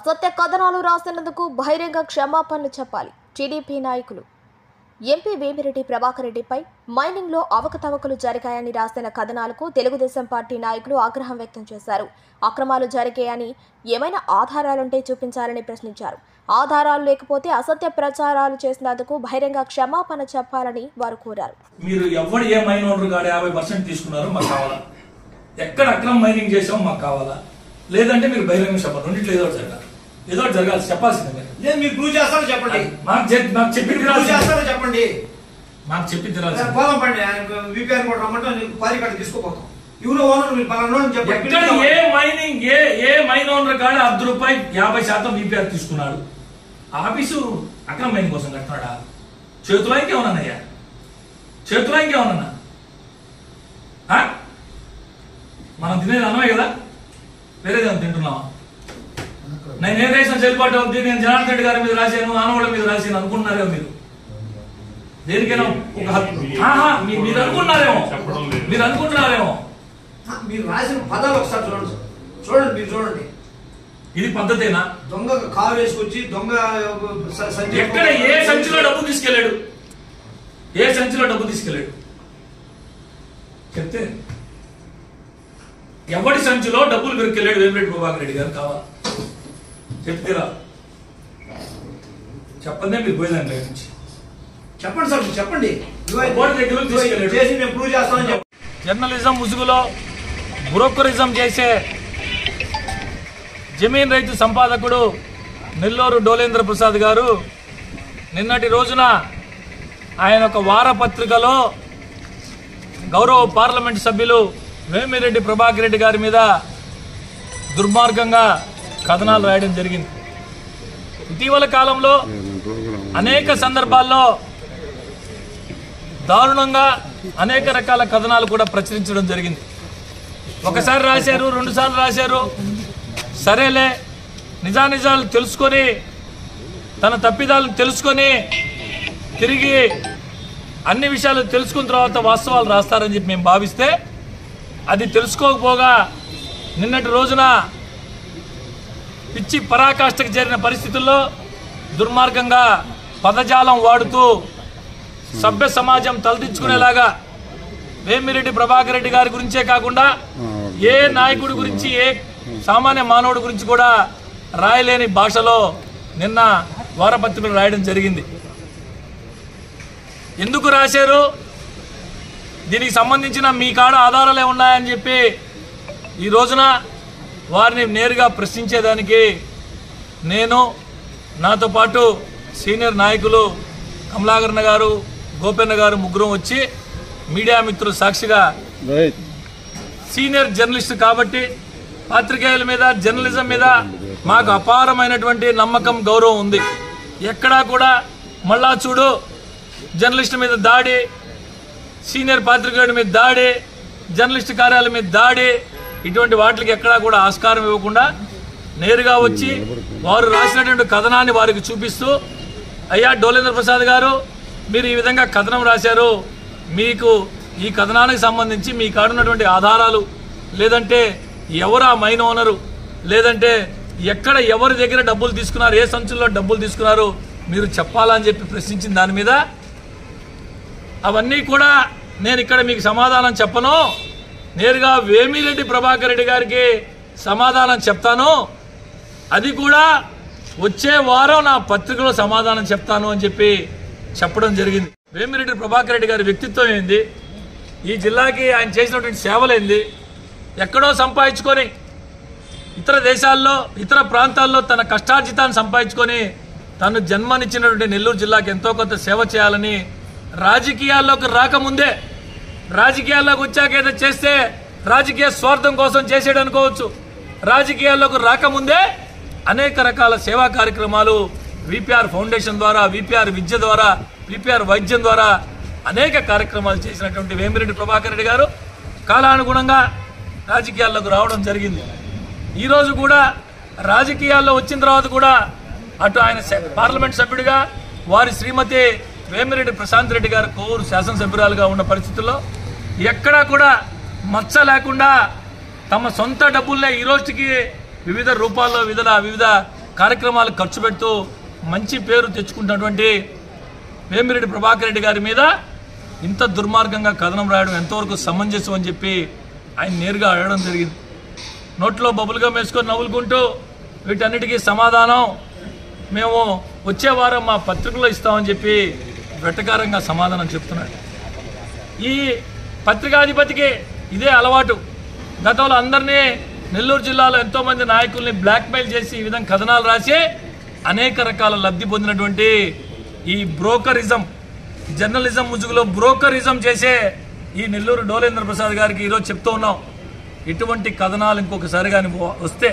అసత్య కథనాలు రాసినందుకు బహిరంగ క్షమాపణలు చెప్పాలి. టీడీపీ నాయకులు ఎంపీ వేమిరెడ్డి ప్రభాకర్ రెడ్డిపై మైనింగ్లో అవకతవకలు జరిగాయని రాసిన కథనాలకు తెలుగుదేశం పార్టీ నాయకులు ఆగ్రహం వ్యక్తం చేశారు. అక్రమాలు జరిగాయని ఏమైనా ఆధారాలుంటే చూపించాలని ప్రశ్నించారు. ఆధారాలు లేకపోతే అసత్య ప్రచారాలు చేసినందుకు బహిరంగ క్షమాపణ చెప్పాలని వారు కోరారు. మీరు ఎవరు ఏ మైన్ ఓనర్ గాడు 50% తీసుకున్నారో మాకు కావాలా, ఎక్కడ అక్రమ మైనింగ్ చేసామో మాకు కావాలా, లేదంటే మీరు బహిరంగ క్షమాపణ రెండిట్లో ఏదో జరగాలి చెప్పాల్సిందే. లేదు మీరు ప్రూవ్ చేస్తారో చెప్పండి. మాకు చెప్పి చేస్తారో చెప్పండి. మాకు చెప్పి తినాలి. పోదాం పండి విపిఆర్ కూడా రమ్మంటే పారి కార్డు తీసుకోపోతాం. ఎవరో ఓనర్ మీరు పలానా చెప్పండి. ఎక్కడ ఏ మైనింగ్ ఏ మైన్ ఓనర్ కాడ ₹10 50% విపిఆర్ తీసుకున్నాడు. ఆఫీసు అక్రమ మైనింగ్ కోసం కట్టినాడా? చేతులో ఇంకేమన్నాయ్యా? చేతులో ఇంకేమన్నా? మనం తినేది అన్నమే కదా, వేరేదేమో తింటున్నావా? నేను ఏ దేశం చెల్లుబాటు అవుతుంది, నేను జనార్దన్ రెడ్డి గారి మీద రాశాను, ఆనవాళ్ళ మీద రాశాను అనుకుంటున్నారేమో మీరు. దేనికైనా ఒక మీరు అనుకుంటున్నారేమో మీరు రాసిన పదాలు ఒకసారి చూడండి మీరు చూడండి. ఇది పద్ధతేనా? దొంగ కారు వేసుకొచ్చి దొంగ ఎక్కడ ఏ సంచిలో డబ్బు తీసుకెళ్లాడు? ఏ సంచిలో డబ్బు తీసుకెళ్లాడు చెప్తే, ఎవరి సంచిలో డబ్బులు పెరికెళ్ళాడు వేమిరెడ్డి ప్రభాకర్ రెడ్డి గారు కావాలి చెప్తేరా? చెప్పండి మీరు పోయేదాంట్లో నుంచి చెప్పండి సార్, చెప్పండి. జర్నలిజం ముసుగులో బ్రోకరిజం చేసే జమీన్ రైతు సంపాదకుడు నెల్లూరు డోలేంద్ర ప్రసాద్ గారు నిన్నటి రోజున ఆయన ఒక వారపత్రికలో గౌరవ పార్లమెంట్ సభ్యులు వేమిరెడ్డి ప్రభాకర్ రెడ్డి గారి మీద దుర్మార్గంగా కథనాలు రాయడం జరిగింది. ఇటీవల కాలంలో అనేక సందర్భాల్లో దారుణంగా అనేక రకాల కథనాలు కూడా ప్రచురించడం జరిగింది. ఒకసారి రాశారు, 2 సార్లు రాశారు, సరేలే నిజానిజాలు తెలుసుకొని తన తప్పిదాలను తెలుసుకొని తిరిగి అన్ని విషయాలు తెలుసుకున్న తర్వాత వాస్తవాలు రాస్తారని చెప్పి మేము భావిస్తే అది తెలుసుకోకపోగా నిన్నటి రోజున పిచ్చి పరాకాష్ఠకు చేరిన పరిస్థితుల్లో దుర్మార్గంగా పదజాలం వాడుతూ సభ్య సమాజం తలదించుకునేలాగా వేమిరెడ్డి ప్రభాకర్ రెడ్డి గారి గురించే కాకుండా ఏ నాయకుడి గురించి ఏ సామాన్య మానవుడి గురించి కూడా రాయలేని భాషలో నిన్న వారపత్రికలు రాయడం జరిగింది. ఎందుకు రాశారు, దీనికి సంబంధించిన మీ కాడ ఆధారాలే ఉన్నాయని చెప్పి ఈ రోజున వారిని నేరుగా ప్రశ్నించేదానికి నేను, నాతో పాటు సీనియర్ నాయకులు కమలాకరణ గారు, గోపన్న గారు ముగ్గురం వచ్చి మీడియా మిత్రులు సాక్షిగా, సీనియర్ జర్నలిస్ట్ కాబట్టి పాత్రికేయుల మీద జర్నలిజం మీద మాకు అపారమైనటువంటి నమ్మకం, గౌరవం ఉంది. ఎక్కడా కూడా మళ్ళా చూడు జర్నలిస్టు మీద దాడి, సీనియర్ పాత్రికేయుడి మీద దాడి, జర్నలిస్ట్ కార్యాలయం మీద దాడి, ఇటువంటి వాటికి ఎక్కడా కూడా ఆస్కారం ఇవ్వకుండా నేరుగా వచ్చి వారు రాసినటువంటి కథనాన్ని వారికి చూపిస్తూ, అయ్యా డోలేంద్ర ప్రసాద్ గారు మీరు ఈ విధంగా కథనం రాశారు, మీకు ఈ కథనానికి సంబంధించి మీ కాడున్నటువంటి ఆధారాలు, లేదంటే ఎవరు ఆ మైన్ ఓనరు, లేదంటే ఎక్కడ ఎవరి దగ్గర డబ్బులు తీసుకున్నారు, ఏ సంచుల్లో డబ్బులు తీసుకున్నారు మీరు చెప్పాలని చెప్పి ప్రశ్నించిన దాని మీద అవన్నీ కూడా నేను ఇక్కడ మీకు సమాధానం చెప్పను, నేరుగా వేమిరెడ్డి ప్రభాకర్ రెడ్డి గారికి సమాధానం చెప్తాను, అది కూడా వచ్చే వారం నా పత్రికలో సమాధానం చెప్తాను అని చెప్పి చెప్పడం జరిగింది. వేమిరెడ్డి ప్రభాకర్ రెడ్డి గారి వ్యక్తిత్వం ఏంది, ఈ జిల్లాకి ఆయన చేసినటువంటి సేవలేంది, ఎక్కడో సంపాదించుకొని ఇతర దేశాల్లో ఇతర ప్రాంతాల్లో తన కష్టార్జితాన్ని సంపాదించుకొని తను జన్మనిచ్చినటువంటి నెల్లూరు జిల్లాకి ఎంతో కొంత సేవ చేయాలని రాజకీయాల్లోకి రాకముందే, రాజకీయాల్లోకి వచ్చాక ఏదో చేస్తే రాజకీయ స్వార్థం కోసం చేసేడు అనుకోవచ్చు, రాజకీయాల్లోకి రాకముందే అనేక రకాల సేవా కార్యక్రమాలు విపిఆర్ ఫౌండేషన్ ద్వారా, విపిఆర్ విద్య ద్వారా, విపిఆర్ వైద్యం ద్వారా అనేక కార్యక్రమాలు చేసినటువంటి వేమిరెడ్డి ప్రభాకర్ రెడ్డి గారు కాలానుగుణంగా రాజకీయాల్లోకి రావడం జరిగింది. ఈరోజు కూడా రాజకీయాల్లో వచ్చిన తర్వాత కూడా అటు ఆయన పార్లమెంట్ సభ్యుడిగా, వారి శ్రీమతి వేమిరెడ్డి ప్రశాంత్ రెడ్డి గారు కోవూరు శాసనసభ్యురాలుగా ఉన్న పరిస్థితుల్లో ఎక్కడా కూడా మచ్చ లేకుండా తమ సొంత డబ్బుల్నే ఈ రోజుకి వివిధ రూపాల్లో వివిధ కార్యక్రమాలు ఖర్చు పెడుతూ మంచి పేరు తెచ్చుకుంటున్నటువంటి వేమిరెడ్డి ప్రభాకర్ రెడ్డి గారి మీద ఇంత దుర్మార్గంగా కథనం రాయడం ఎంతవరకు సమంజసం అని చెప్పి ఆయన నేరుగా అడగడం జరిగింది. నోట్లో బబుల్గా వేసుకొని నవ్వులుకుంటూ వీటన్నిటికీ సమాధానం మేము వచ్చే వారం మా పత్రికలో ఇస్తామని చెప్పి వెటకారంగా సమాధానం చెప్తున్నాడు. ఈ పత్రికాధిపతికి ఇదే అలవాటు. గతంలో అందరినీ నెల్లూరు జిల్లాలో ఎంతోమంది నాయకుల్ని బ్లాక్మెయిల్ చేసి ఈ విధంగా కథనాలు రాసి అనేక రకాల లబ్ధి పొందినటువంటి ఈ బ్రోకరిజం, జర్నలిజం ముసుగులో బ్రోకరిజం చేసే ఈ నెల్లూరు డోలేంద్ర ప్రసాద్ గారికి ఈరోజు చెప్తూ ఉన్నాం, ఇటువంటి కథనాలు ఇంకొకసారి కానీ వస్తే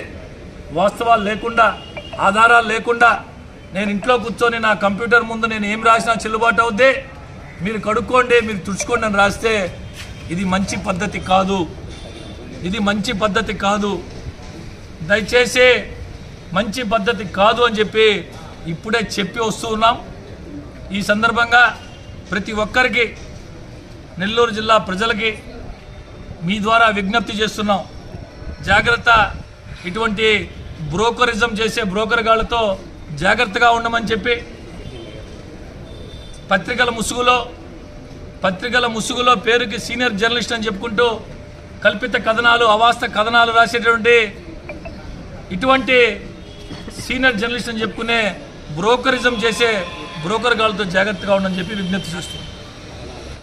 వాస్తవాలు లేకుండా ఆధారాలు లేకుండా నేను ఇంట్లో కూర్చొని నా కంప్యూటర్ ముందు నేను ఏం రాసినా చెల్లుబాటు అవుద్ది, మీరు కడుక్కోండి, మీరు తుడుచుకోండి అని రాస్తే ఇది మంచి పద్ధతి కాదు. ఇది మంచి పద్ధతి కాదు. దయచేసి మంచి పద్ధతి కాదు అని చెప్పి ఇప్పుడే చెప్పి వస్తూ ఉన్నాం. ఈ సందర్భంగా ప్రతి ఒక్కరికి, నెల్లూరు జిల్లా ప్రజలకి మీ ద్వారా విజ్ఞప్తి చేస్తున్నాం, జాగ్రత్త. ఇటువంటి బ్రోకరిజం చేసే బ్రోకర్ గాళ్లతో జాగ్రత్తగా ఉండమని చెప్పి పత్రికల ముసుగులో పేరుకి సీనియర్ జర్నలిస్ట్ అని చెప్పుకుంటూ కల్పిత కథనాలు, అవాస్తవ కథనాలు రాసేటువంటి ఇటువంటి సీనియర్ జర్నలిస్ట్ అని చెప్పుకునే బ్రోకరిజం చేసే బ్రోకర్ గాళ్లతో జాగ్రత్తగా ఉండని చెప్పి విజ్ఞప్తి చేస్తున్నాం.